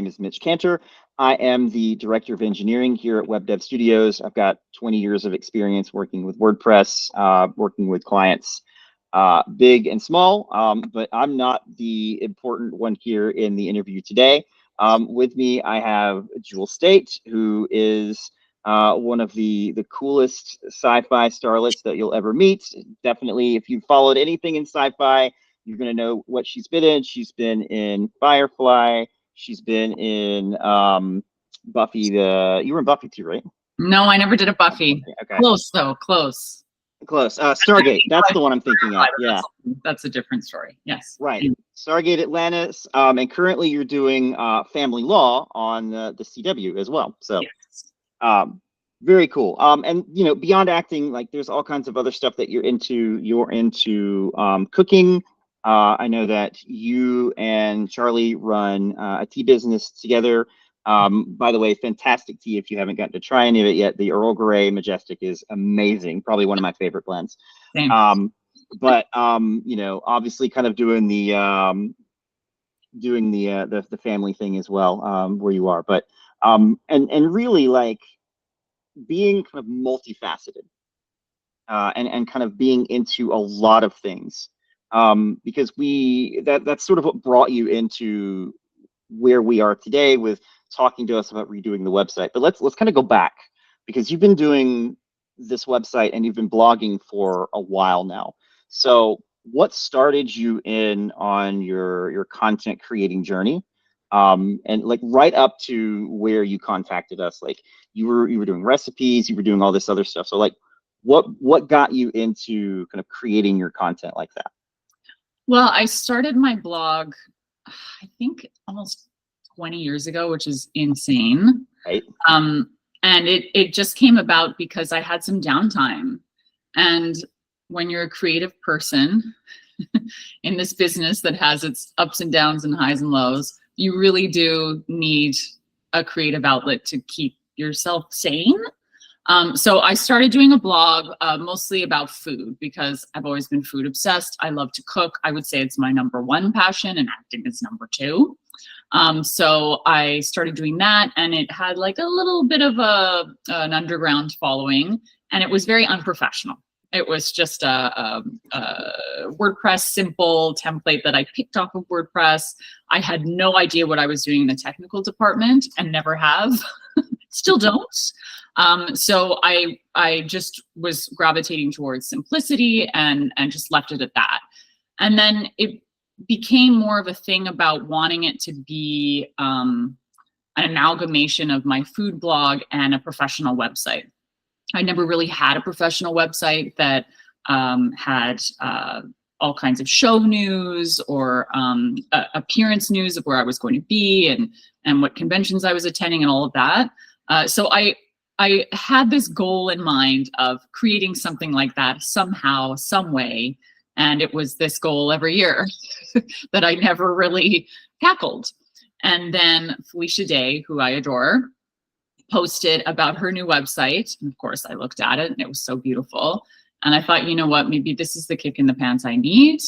name is Mitch Cantor. I am the Director of Engineering here at Web Dev Studios. I've got 20 years of experience working with WordPress, working with clients big and small, but I'm not the important one here in the interview today. With me, I have Staite, who is one of the coolest sci-fi starlets that you'll ever meet. Definitely, if you've followed anything in sci-fi, you're going to know what she's been in. She's been in Firefly. She's been in Buffy. You were in Buffy too, right? No, I never did a Buffy. Okay. Close though, close. Close. Stargate. That's the one I'm thinking of. Yeah. That's a different story. Yes. Right. Stargate Atlantis. And currently you're doing family law on the CW as well. So yes. Very cool. And you know, beyond acting, like there's all kinds of other stuff that you're into. You're into cooking. I know that you and Charlie run a tea business together. By the way, fantastic tea. If you haven't gotten to try any of it yet, the Earl Grey Majestic is amazing. Probably one of my favorite blends. Same. But you know, obviously, kind of doing the family thing as well, where you are. But and really like being kind of multifaceted, and kind of being into a lot of things. Because that's sort of what brought you into where we are today with talking to us about redoing the website. But let's kind of go back, because you've been doing this website and you've been blogging for a while now. So what started you in on your content creating journey? And like right up to where you contacted us, like you were doing recipes, you were doing all this other stuff. So like what got you into kind of creating your content like that? Well, I started my blog, I think almost 20 years ago, which is insane. Right. And it just came about because I had some downtime. And when you're a creative person in this business that has its ups and downs and highs and lows, you really do need a creative outlet to keep yourself sane. So I started doing a blog mostly about food, because I've always been food obsessed. I love to cook. I would say it's my #1 passion, and acting is #2. So I started doing that, and it had like a little bit of an underground following, and it was very unprofessional. It was just a WordPress simple template that I picked off of WordPress. I had no idea what I was doing in the technical department, and never have, still don't. So I just was gravitating towards simplicity and just left it at that. And then it became more of a thing about wanting it to be an amalgamation of my food blog and a professional website. I never really had a professional website that had all kinds of show news or appearance news of where I was going to be and what conventions I was attending and all of that. So I had this goal in mind of creating something like that somehow, some way. And it was this goal every year that I never really tackled. And then Felicia Day, who I adore, posted about her new website. And of course, I looked at it and it was so beautiful. And I thought, you know what, maybe this is the kick in the pants I need.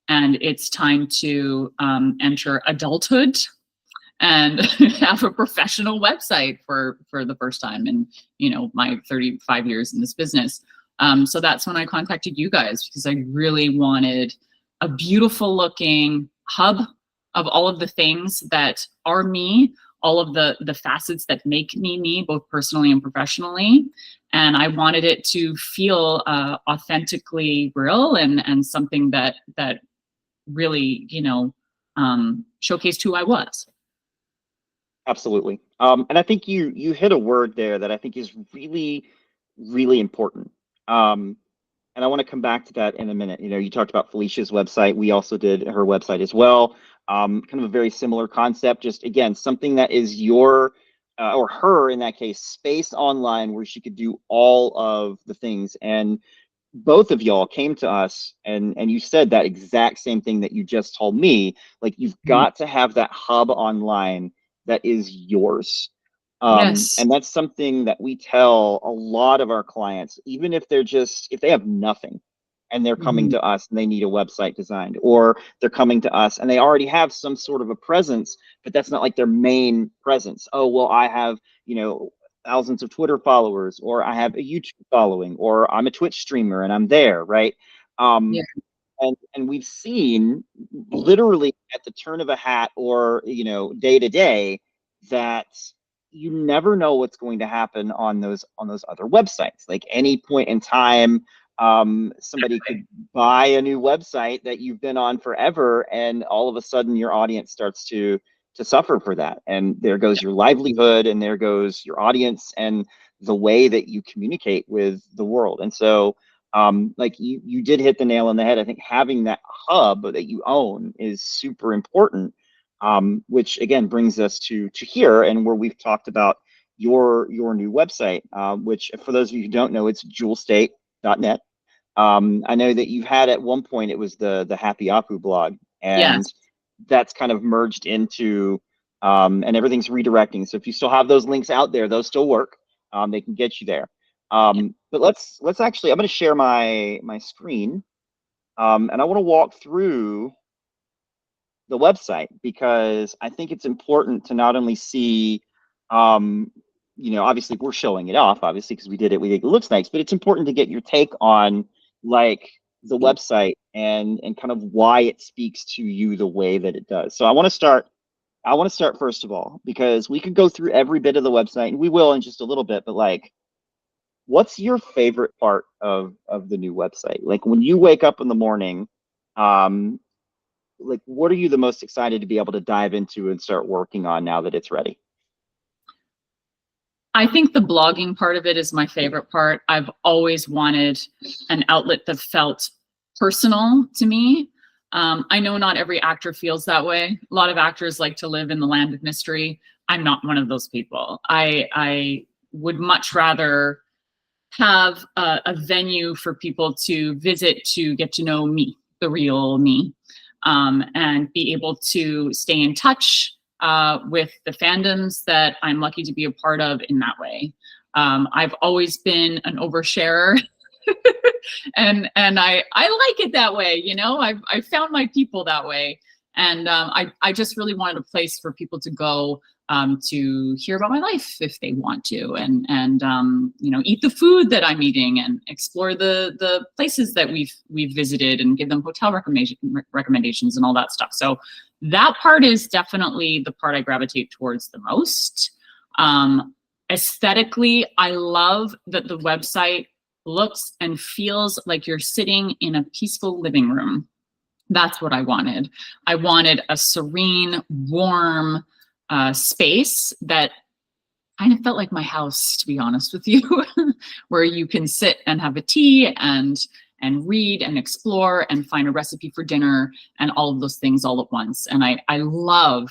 And it's time to enter adulthood and have a professional website for the first time in, you know, my 35 years in this business. So that's when I contacted you guys, because I really wanted a beautiful looking hub of all of the things that are me, all of the facets that make me, both personally and professionally. And I wanted it to feel authentically real and something that really, you know, showcased who I was. Absolutely. And I think you hit a word there that I think is really, really important. And I want to come back to that in a minute. You know, you talked about Felicia's website. We also did her website as well. Kind of a very similar concept, just again, something that is your, or her in that case, space online where she could do all of the things. And both of y'all came to us and you said that exact same thing that you just told me. Like, you've got to have that hub online that is yours. Yes. And that's something that we tell a lot of our clients, even if they're if they have nothing, and they're coming Mhm. to us and they need a website designed, or they're coming to us and they already have some sort of a presence, but that's not like their main presence. Oh, well, I have, thousands of Twitter followers, or I have a YouTube following, or I'm a Twitch streamer and I'm there, right? Yeah. Um, and we've seen literally at the turn of a hat, or day to day, that you never know what's going to happen on those other websites. Like any point in time, somebody could buy a new website that you've been on forever, and all of a sudden your audience starts to suffer for that, and there goes your livelihood, and there goes your audience, and the way that you communicate with the world. And so like you did hit the nail on the head. I think having that hub that you own is super important, which again brings us to here, and where we've talked about your new website, which for those of you who don't know, it's jewelstaite.net. I know that you've had at one point, it was the Happy Apu blog, and Yes. that's kind of merged into, and everything's redirecting. So if you still have those links out there, those still work. They can get you there. Yeah. But let's actually, I'm going to share my screen, and I want to walk through the website, because I think it's important to not only see, obviously we're showing it off, obviously, because we think it looks nice, but it's important to get your take on like the website, and kind of why it speaks to you the way that it does. So I want to start first of all, because we could go through every bit of the website, and we will in just a little bit, but like, what's your favorite part of the new website? Like when you wake up in the morning, um, like what are you the most excited to be able to dive into and start working on now that it's ready? I think the blogging part of it is my favorite part. I've always wanted an outlet that felt personal to me. I know not every actor feels that way. A lot of actors like to live in the land of mystery. I'm not one of those people. I would much rather have a venue for people to visit to get to know me, the real me, and be able to stay in touch with the fandoms that I'm lucky to be a part of in that way. I've always been an oversharer. and I like it that way, I've found my people that way. And I just really wanted a place for people to go to hear about my life if they want to, and eat the food that I'm eating, and explore the places that we've visited, and give them hotel recommendations and all that stuff. So that part is definitely the part I gravitate towards the most. Aesthetically, I love that the website looks and feels like you're sitting in a peaceful living room. That's what I wanted. I wanted a serene, warm space that kind of felt like my house, to be honest with you, where you can sit and have a tea and read and explore and find a recipe for dinner and all of those things all at once. And I love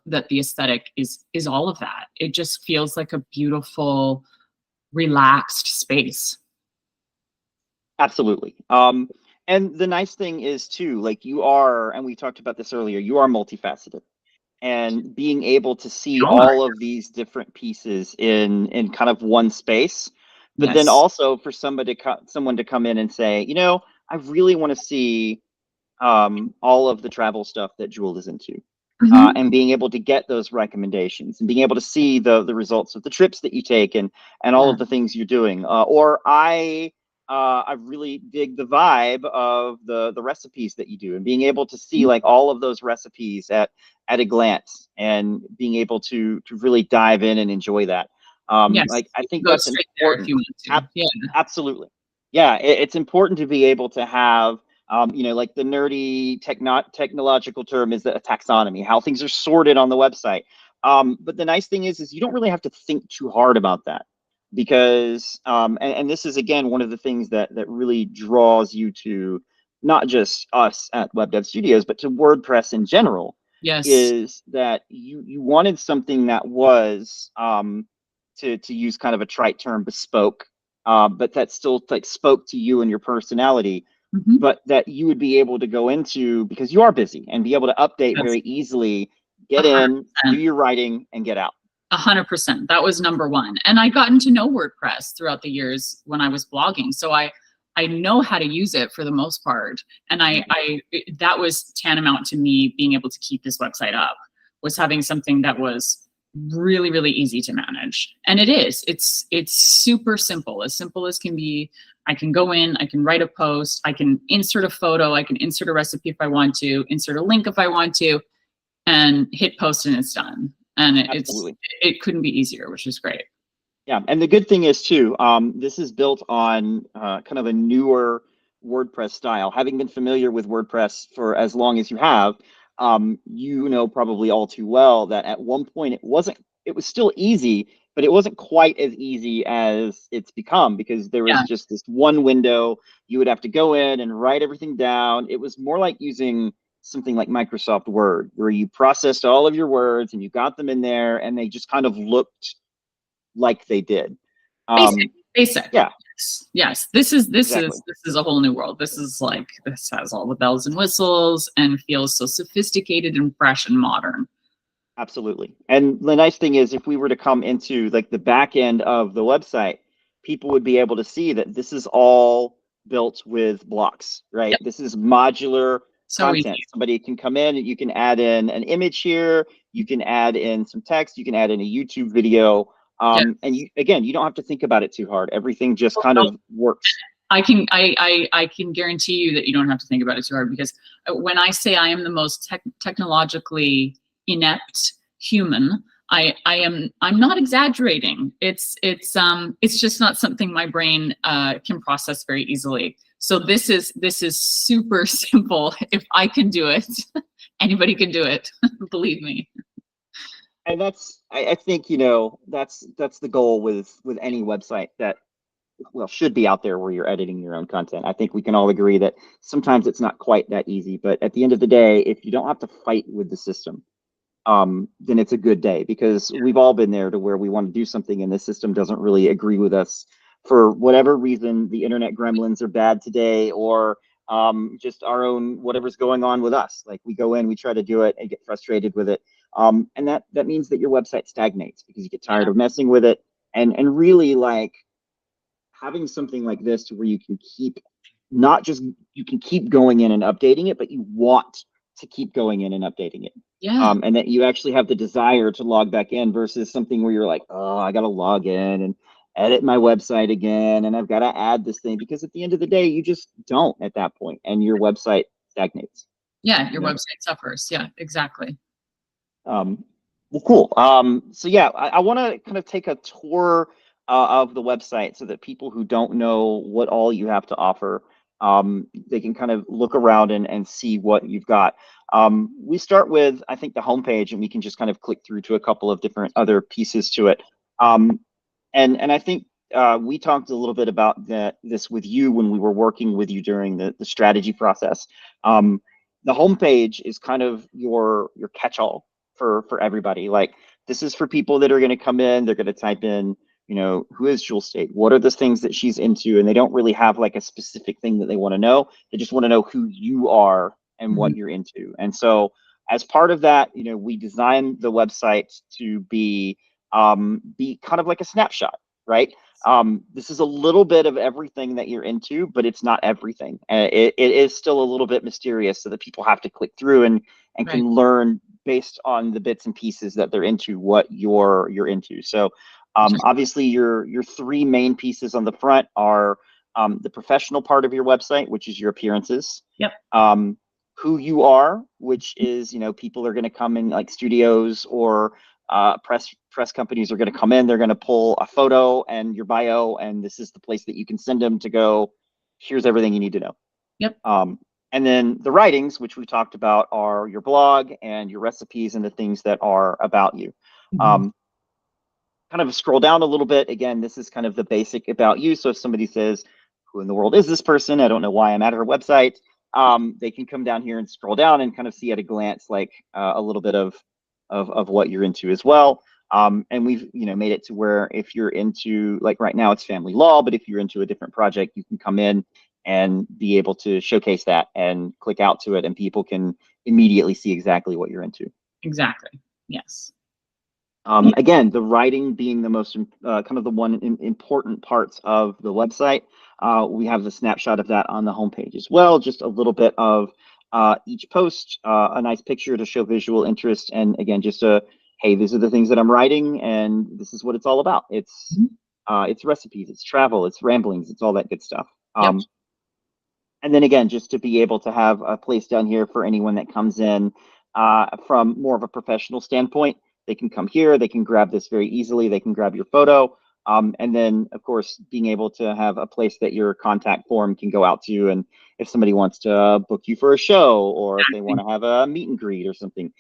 that the aesthetic is all of that. It just feels like a beautiful, relaxed space. Absolutely. And the nice thing is too, like you are, and we talked about this earlier, you are multifaceted, and being able to see Sure. all of these different pieces in kind of one space. But then Yes. also for someone to come in and say, I really want to see all of the travel stuff that Jewel is into. Mhm. And being able to get those recommendations, and being able to see the results of the trips that you take, and all Yeah. of the things you're doing. Or I really dig the vibe of the recipes that you do, and being able to see like all of those recipes at a glance, and being able to really dive in and enjoy that. Yes. Like I You think can go that's straight there if important. you want to. Ab- Yeah. Absolutely. Yeah, it's important to be able to have, like the nerdy technological term is a taxonomy, how things are sorted on the website. But the nice thing is you don't really have to think too hard about that, because, and this is again one of the things that really draws you to not just us at Web Dev Studios, but to WordPress in general, Yes. is that you wanted something that was, to use kind of a trite term, bespoke, but that still like spoke to you and your personality, Mhm. but that you would be able to go into because you are busy, and be able to update Yes. very easily, A get hundred in, do percent. your writing, and get out. 100%. That was number one. And I'd gotten to know WordPress throughout the years when I was blogging. So I I know how to use it for the most part. And that was tantamount to me being able to keep this website up, was having something that was really, really easy to manage. And it is, it's super simple as can be. I can go in, I can write a post, I can insert a photo, I can insert a recipe if I want to, insert a link if I want to, and hit post and it's done. And it couldn't be easier, which is great. Yeah, and the good thing is too, this is built on kind of a newer WordPress style. Having been familiar with WordPress for as long as you have, you know probably all too well that at one point it was still easy, but it wasn't quite as easy as it's become, because there was just this one window. You would have to go in and write everything down. It was more like using something like Microsoft Word, where you processed all of your words and you got them in there and they just kind of looked like they did. Basic. Yeah. Yes. This is a whole new world. This has all the bells and whistles and feels so sophisticated and fresh and modern. Absolutely. And the nice thing is, if we were to come into like the back end of the website, people would be able to see that this is all built with blocks, right? Yep. This is modular content. Somebody can come in and you can add in an image here, you can add in some text, you can add in a YouTube video. And you don't have to think about it too hard. Everything just kind of works. I can guarantee you that you don't have to think about it too hard, because when I say I am the most technologically inept human, I'm not exaggerating. It's just not something my brain can process very easily. So this is super simple. If I can do it, anybody can do it. Believe me. And I think, that's the goal with any website that, well, should be out there where you're editing your own content. I think we can all agree that sometimes it's not quite that easy, but at the end of the day, if you don't have to fight with the system, then it's a good day, because we've all been there to where we want to do something and the system doesn't really agree with us for whatever reason. The internet gremlins are bad today, or just our own whatever's going on with us. Like, we go in, we try to do it and get frustrated with it. And that means that your website stagnates because you get tired of messing with it. And really, like, having something like this to where you can keep, not just, you can keep going in and updating it, but you want to keep going in and updating it. Yeah. And that you actually have the desire to log back in, versus something where you're like, oh, I got to log in and edit my website again, and I've got to add this thing, because at the end of the day, you just don't at that point, and your website stagnates. Yeah, your website suffers. Yeah, exactly. Well, cool. So yeah, I want to kind of take a tour of the website so that people who don't know what all you have to offer, they can kind of look around and see what you've got. We start with, I think, the homepage, and we can just kind of click through to a couple of different other pieces to it. And I think we talked a little bit about this with you when we were working with you during the strategy process. The homepage is kind of your catch-all for everybody. Like, this is for people that are going to come in, they're going to type in, who is Jewel Staite? What are the things that she's into? And they don't really have like a specific thing that they want to know. They just want to know who you are and what you're into. And so as part of that, we designed the website to be kind of like a snapshot, right? This is a little bit of everything that you're into, but it's not everything. It is still a little bit mysterious, so that people have to click through and can learn based on the bits and pieces that they're into, what you're into. So obviously your three main pieces on the front are the professional part of your website, which is your appearances. Yep. Who you are, which is, people are going to come in, like studios or press companies are going to come in, they're going to pull a photo and your bio, and this is the place that you can send them to go, here's everything you need to know. Yep. And then the writings, which we talked about, are your blog and your recipes and the things that are about you. Kind of scroll down a little bit. Again, this is kind of the basic about you. So if somebody says, who in the world is this person? I don't know why I'm at her website. They can come down here and scroll down and kind of see at a glance, like a little bit of what you're into as well. And we've made it to where if you're into, like right now it's family law, but if you're into a different project, you can come in and be able to showcase that and click out to it, and people can immediately see exactly what you're into. Exactly. Yes. Again, the writing being the most kind of the one important parts of the website. We have the snapshot of that on the homepage as well. Just a little bit of each post, a nice picture to show visual interest, and again, just a hey, these are the things that I'm writing, and this is what it's all about. It's recipes, it's travel, it's ramblings, it's all that good stuff. Yep. And then again, just to be able to have a place down here for anyone that comes in from more of a professional standpoint. They can come here, they can grab this very easily, they can grab your photo. And then, of course, being able to have a place that your contact form can go out to. And if somebody wants to book you for a show, or if they want to have a meet and greet or something,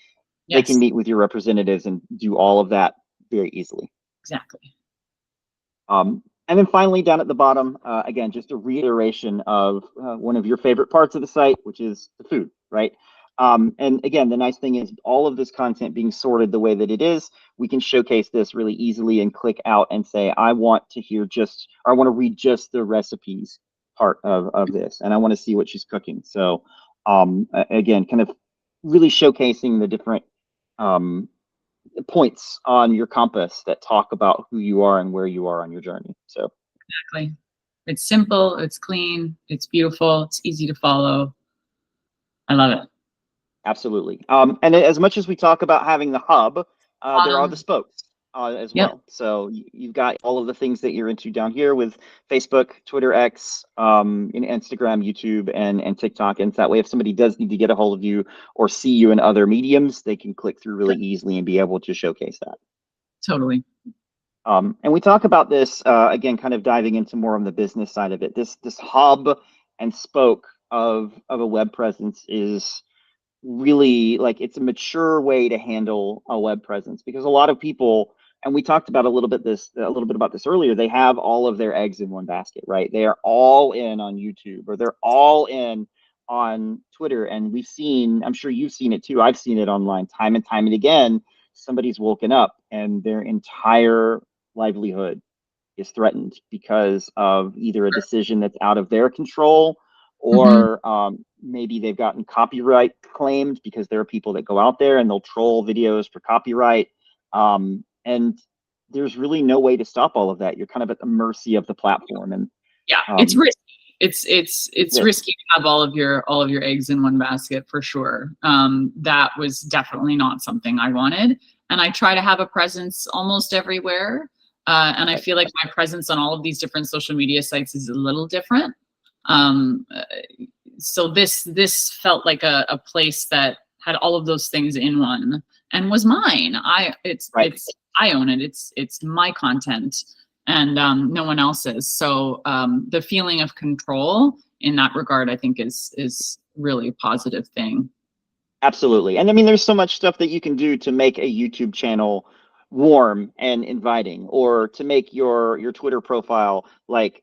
they can meet with your representatives and do all of that very easily. Exactly. And then finally, down at the bottom, again, just a reiteration of one of your favorite parts of the site, which is the food, right? And again, the nice thing is all of this content being sorted the way that it is, we can showcase this really easily and click out and say, I want to hear just, or I want to read just the recipes part of this, and I want to see what she's cooking. So again, kind of really showcasing the different points on your compass that talk about who you are and where you are on your journey. So exactly. It's simple, it's clean, it's beautiful, it's easy to follow. I love it. Absolutely. And as much as we talk about having the hub, there are the spokes as well. So you've got all of the things that you're into down here with Facebook, Twitter, X, Instagram, YouTube, and TikTok. And that way, if somebody does need to get a hold of you or see you in other mediums, they can click through really easily and be able to showcase that. Totally. And we talk about this, again, kind of diving into more on the business side of it. This hub and spoke of a web presence is really like it's a mature way to handle a web presence, because a lot of people, and we talked about a little bit about this earlier, they have all of their eggs in one basket, right? They are all in on YouTube, or they're all in on Twitter. And we've seen, I'm sure you've seen it too, I've seen it online time and time and again, somebody's woken up and their entire livelihood is threatened because of either a decision that's out of their control, or maybe they've gotten copyright claimed, because there are people that go out there and they'll troll videos for copyright. And there's really no way to stop all of that. You're kind of at the mercy of the platform. And it's risky. It's risky to have all of your eggs in one basket, for sure. That was definitely not something I wanted. And I try to have a presence almost everywhere. And I feel like my presence on all of these different social media sites is a little different. So this felt like a place that had all of those things in one and was mine. I own it. It's my content, and no one else's. So the feeling of control in that regard, I think, is really a positive thing. Absolutely. And I mean, there's so much stuff that you can do to make a YouTube channel warm and inviting, or to make your Twitter profile like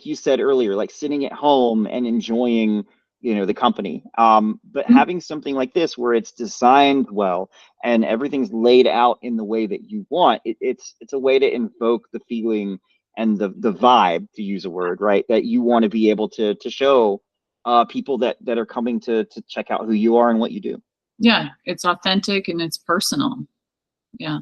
you said earlier, like sitting at home and enjoying, the company. But having something like this where it's designed well and everything's laid out in the way that you want, it's a way to invoke the feeling and the vibe, to use a word, right, that you want to be able to show people that are coming to check out who you are and what you do. Yeah, it's authentic and it's personal. Yeah.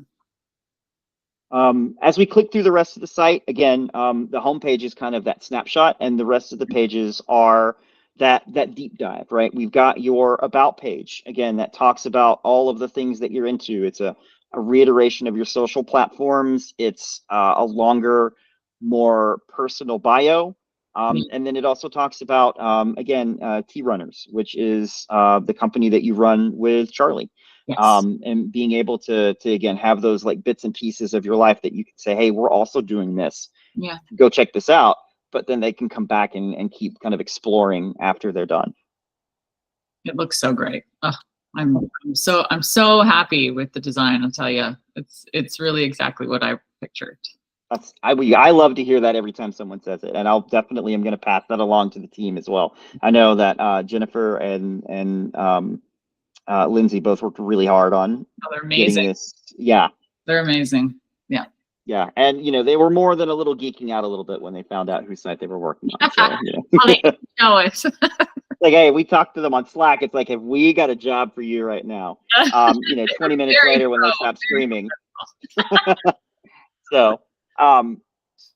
As we click through the rest of the site, again, the homepage is kind of that snapshot, and the rest of the pages are that deep dive, right? We've got your about page, again, that talks about all of the things that you're into. It's a reiteration of your social platforms. It's a longer, more personal bio. And then it also talks about, again, Tea Runners, which is the company that you run with Charlie. Yes. And being able to again have those like bits and pieces of your life that you can say, hey, we're also doing this. Yeah. Go check this out. But then they can come back and keep kind of exploring after they're done. It looks so great. Oh, I'm so happy with the design. I'll tell you, it's really exactly what I pictured. I love to hear that every time someone says it, and I'm going to pass that along to the team as well. I know that Jennifer and Lindsay both worked really hard on getting this. Yeah, they're amazing. Yeah. Yeah, and they were more than a little geeking out a little bit when they found out whose site they were working on. So, they know it. Like, hey, we talked to them on Slack. It's like, have we got a job for you right now? 20 minutes later when they stop screaming, So, um,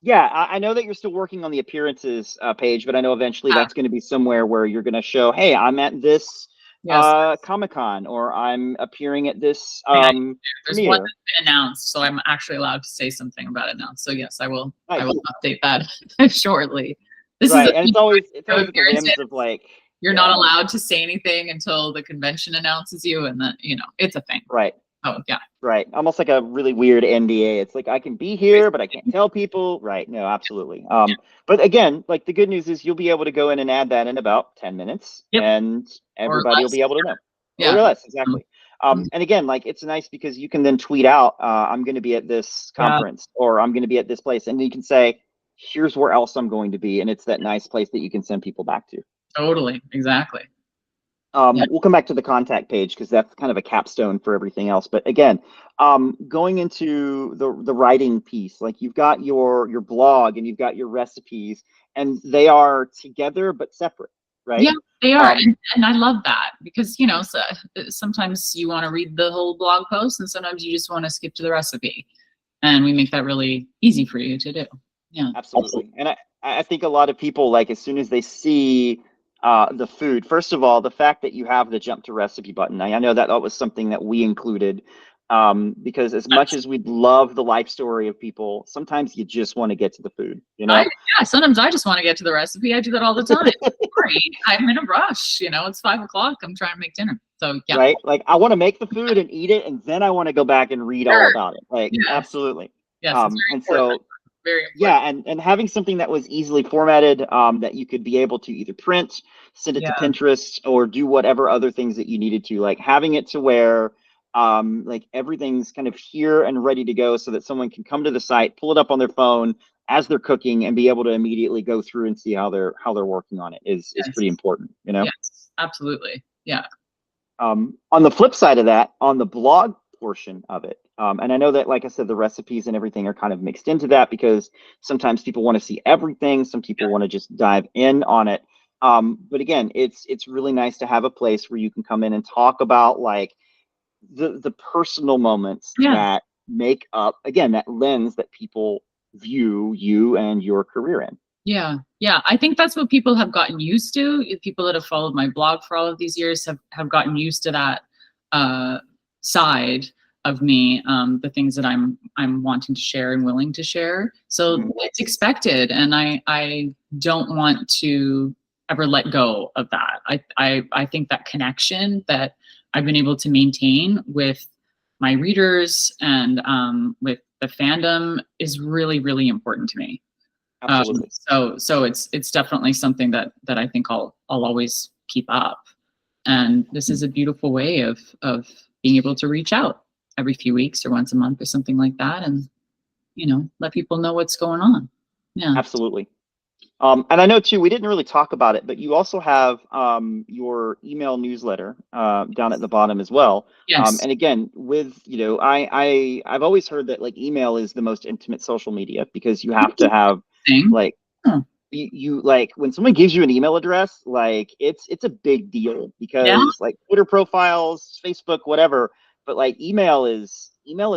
yeah, I know that you're still working on the appearances page, but I know eventually Yeah. that's going to be somewhere where you're going to show, hey, I'm at this Yes. Comic-Con, or I'm appearing at this Yeah, there's one premiere. that's been announced, so I'm actually allowed to say something about it now. So yes, I will Nice. update that shortly. This is a Right, and it's always at the appearance. whims of like, You're not yeah, allowed to say anything until the convention announces you, and then it's a thing. right. Oh yeah. Right. Almost like a really weird NDA. It's like I can be here, but I can't tell people. Right. No, absolutely. But again, like the good news is you'll be able to go in and add that in about 10 minutes Yep. and Or everybody will less. be able to know. Yeah. Or less, exactly. And again, like it's nice because you can then tweet out, I'm going to be at this conference or I'm going to be at this place. And you can say, here's where else I'm going to be. And it's that nice place that you can send people back to. Totally. Exactly. Yeah. We'll come back to the contact page because that's kind of a capstone for everything else. But again, going into the writing piece, like you've got your blog and you've got your recipes, and they are together but separate, right? Yeah, they are, Um, and I love that because so, sometimes you want to read the whole blog post, and sometimes you just want to skip to the recipe, and we make that really easy for you to do. Yeah, Absolutely. And I think a lot of people, like, as soon as they see the food, first of all, the fact that you have the jump to recipe button, I know that that was something that we included because as much as we'd love the life story of people, sometimes you just want to get to the food, you know? yeah. Sometimes I just want to get to the recipe. I do that all the time. Sorry, I'm in a rush. It's 5 o'clock. I'm trying to make dinner. So yeah, Right? Like, I want to make the food and eat it, and then I want to go back and read all sure. about it. Like, Yes, absolutely. yes, it's very And important. so Very yeah, important. and having something that was easily formatted, that you could be able to either print, send it to Yeah, Pinterest, or do whatever other things that you needed to, like having it to where like everything's kind of here and ready to go so that someone can come to the site, pull it up on their phone as they're cooking and be able to immediately go through and see how they're working on it is yes, pretty important, you know? yes, absolutely. Yeah, On the flip side of that, on the blog portion of it, and I know that, like I said, the recipes and everything are kind of mixed into that because sometimes people want to see everything, some people want to just dive in on it. But again, it's really nice to have a place where you can come in and talk about like the personal moments yeah. that make up again that lens that people view you and your career in. Yeah, yeah. I think that's what people have gotten used to. People that have followed my blog for all of these years have gotten used to that uh, side of me, the things that I'm wanting to share and willing to share. So Mhm. it's expected, and I don't want to ever let go of that. I think that connection that I've been able to maintain with my readers and with the fandom is really, really important to me. Absolutely. So it's definitely something that I think I'll always keep up. And this is a beautiful way of being able to reach out every few weeks or once a month or something like that, and let people know what's going on. Yeah. Absolutely. And I know too, we didn't really talk about it, but you also have your email newsletter down at the bottom as well. Yes. And again, with I've always heard that like email is the most intimate social media because you have to have Thing. like Huh. you like when someone gives you an email address, like it's a big deal Yeah. because like Twitter profiles, Facebook, whatever, but like email is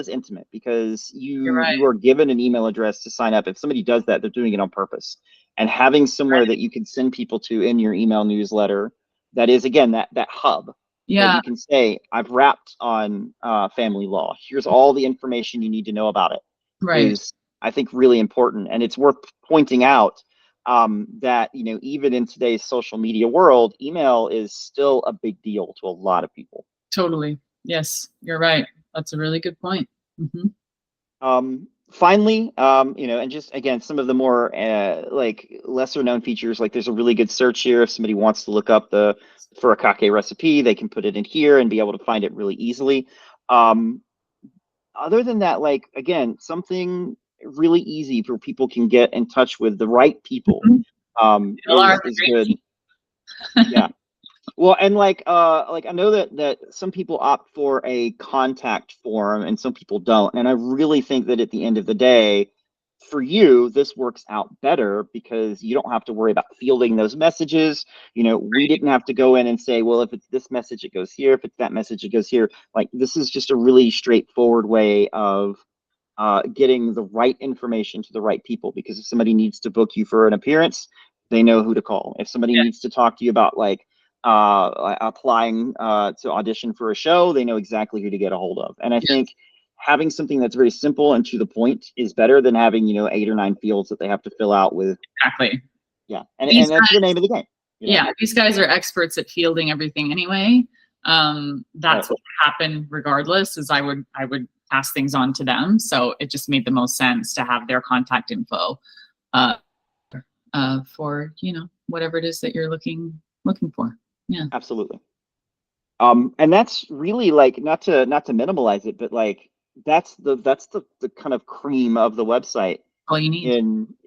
intimate because You're right. you are given an email address to sign up. If somebody does that, they're doing it on purpose. And having somewhere that you can send people to in your email newsletter that is again that hub that Yeah. you can say, I've wrapped on family law. Here's all the information you need to know about it Right. is I think really important. And it's worth pointing out that even in today's social media world, email is still a big deal to a lot of people. Totally. Yes. You're right. That's a really good point. Hmm. Finally, and just again, some of the more like lesser known features, like there's a really good search here. If somebody wants to look up the furikake recipe, they can put it in here and be able to find it really easily. Um, Other than that, like again, something really easy for people can get in touch with the right people is good. Yeah. Well, and like I know that some people opt for a contact form and some people don't. And I really think that at the end of the day, for you, this works out better because you don't have to worry about fielding those messages. You know, we didn't have to go in and say, well, if it's this message, it goes here. If it's that message, it goes here. Like, this is just a really straightforward way of getting the right information to the right people. Because if somebody needs to book you for an appearance, they know who to call. If somebody needs to talk to you about like applying to audition for a show, they know exactly who to get a hold of. And I think having something that's very simple and to the point is better than having, you know, 8 or 9 fields that they have to fill out with. Exactly. Yeah, and that's the name of the game. You know? Yeah, these guys are experts at fielding everything anyway. That's what happened regardless, is I would pass things on to them. So it just made the most sense to have their contact info for, you know, whatever it is that you're looking for. Yeah, absolutely. And that's really like, not to minimalize it, but like that's the kind of cream of the website. All you need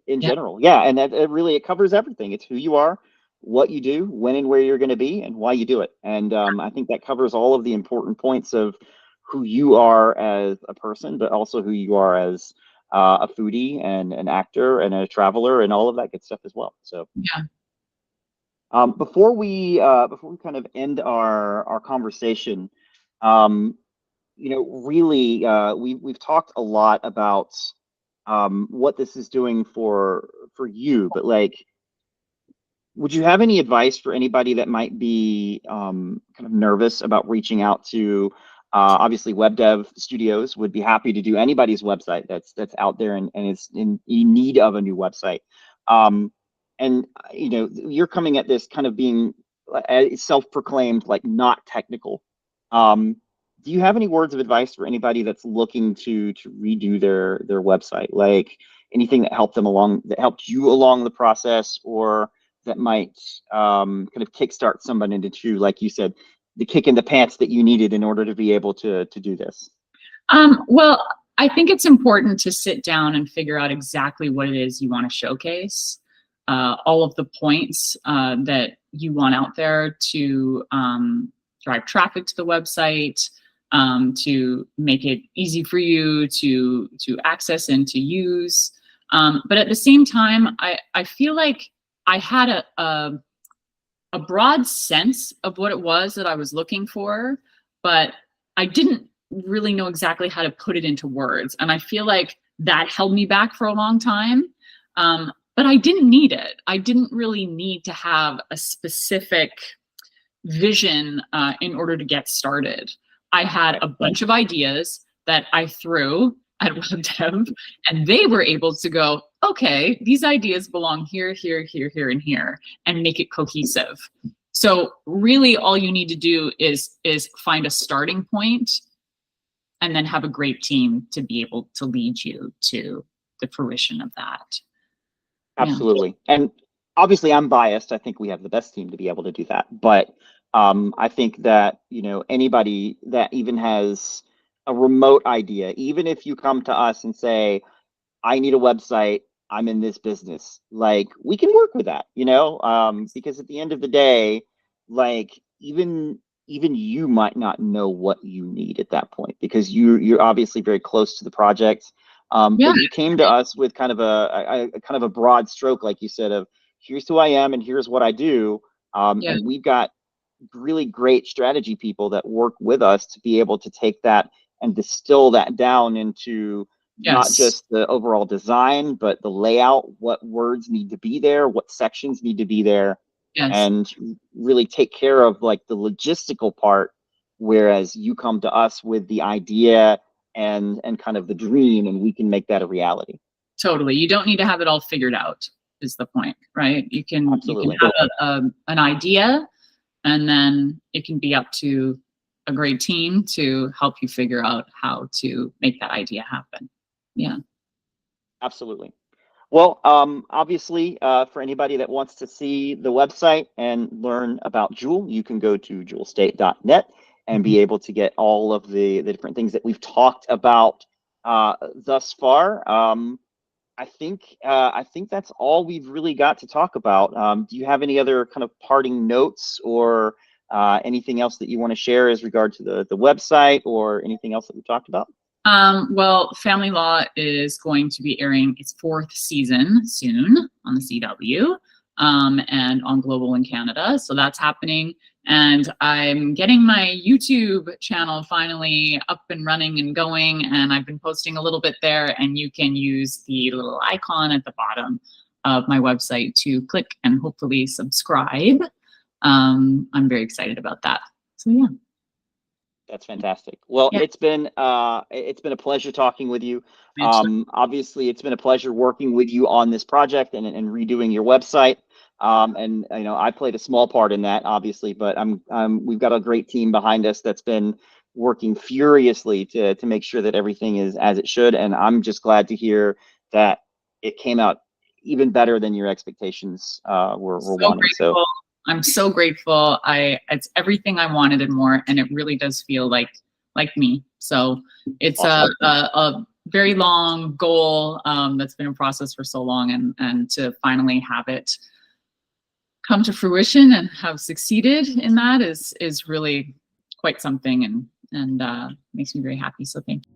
in general. Yeah, and that it covers everything. It's who you are, what you do, when and where you're going to be, and why you do it. And I think that covers all of the important points of who you are as a person, but also who you are as a foodie and an actor and a traveler and all of that good stuff as well. So yeah. Before we kind of end our conversation, you know, really, we've talked a lot about what this is doing for you, but like, would you have any advice for anybody that might be kind of nervous about reaching out to? Obviously, web dev studios would be happy to do anybody's website that's out there and is in need of a new website. And you know, you're coming at this kind of being self-proclaimed like not technical. Do you have any words of advice for anybody that's looking to redo their website? Like anything that helped you along the process, or that might kind of kickstart somebody into, like you said, the kick in the pants that you needed in order to be able to do this? Well, I think it's important to sit down and figure out exactly what it is you want to showcase. All of the points that you want out there to drive traffic to the website, to make it easy for you to access and to use. But at the same time, I feel like I had a broad sense of what it was that I was looking for, but I didn't really know exactly how to put it into words. And I feel like that held me back for a long time. But I didn't need it. I didn't really need to have a specific vision in order to get started. I had a bunch of ideas that I threw at web dev, and they were able to go, okay, these ideas belong here, here, here, here, and here, and make it cohesive. So really all you need to do is find a starting point and then have a great team to be able to lead you to the fruition of that. Absolutely. Yeah. And obviously I'm biased. I think we have the best team to be able to do that. But I think that, you know, anybody that even has a remote idea, even if you come to us and say, I need a website, I'm in this business, like we can work with that, you know, because at the end of the day, like even you might not know what you need at that point, because you're obviously very close to the project. But you came to us with kind of a broad stroke, like you said, of here's who I am and here's what I do. And we've got really great strategy people that work with us to be able to take that and distill that down into not just the overall design, but the layout, what words need to be there, what sections need to be there, and really take care of like the logistical part, whereas you come to us with the idea and kind of the dream, and we can make that a reality. Totally. You don't need to have it all figured out, is the point, right? You can have an idea, and then it can be up to a great team to help you figure out how to make that idea happen. Yeah. Absolutely. Well, obviously, for anybody that wants to see the website and learn about Jewel, you can go to jewelstaite.net and be able to get all of the different things that we've talked about thus far. I think that's all we've really got to talk about. Do you have any other kind of parting notes or anything else that you want to share as regard to the website or anything else that we talked about? Well, Family Law is going to be airing its 4th season soon on the CW, and on Global in Canada. So that's happening. And I'm getting my YouTube channel finally up and running and going. And I've been posting a little bit there, and you can use the little icon at the bottom of my website to click and hopefully subscribe. I'm very excited about that. So yeah. That's fantastic. Well, Yeah. it's been a pleasure talking with you. Obviously, it's been a pleasure working with you on this project and redoing your website. And you know, I played a small part in that, obviously, but we've got a great team behind us that's been working furiously to make sure that everything is as it should. And I'm just glad to hear that it came out even better than your expectations were wanting. So I'm so grateful. It's everything I wanted and more, and it really does feel like me. So it's awesome. a very long goal that's been in process for so long, and to finally have it come to fruition and have succeeded in that is really quite something, and makes me very happy. So thank you.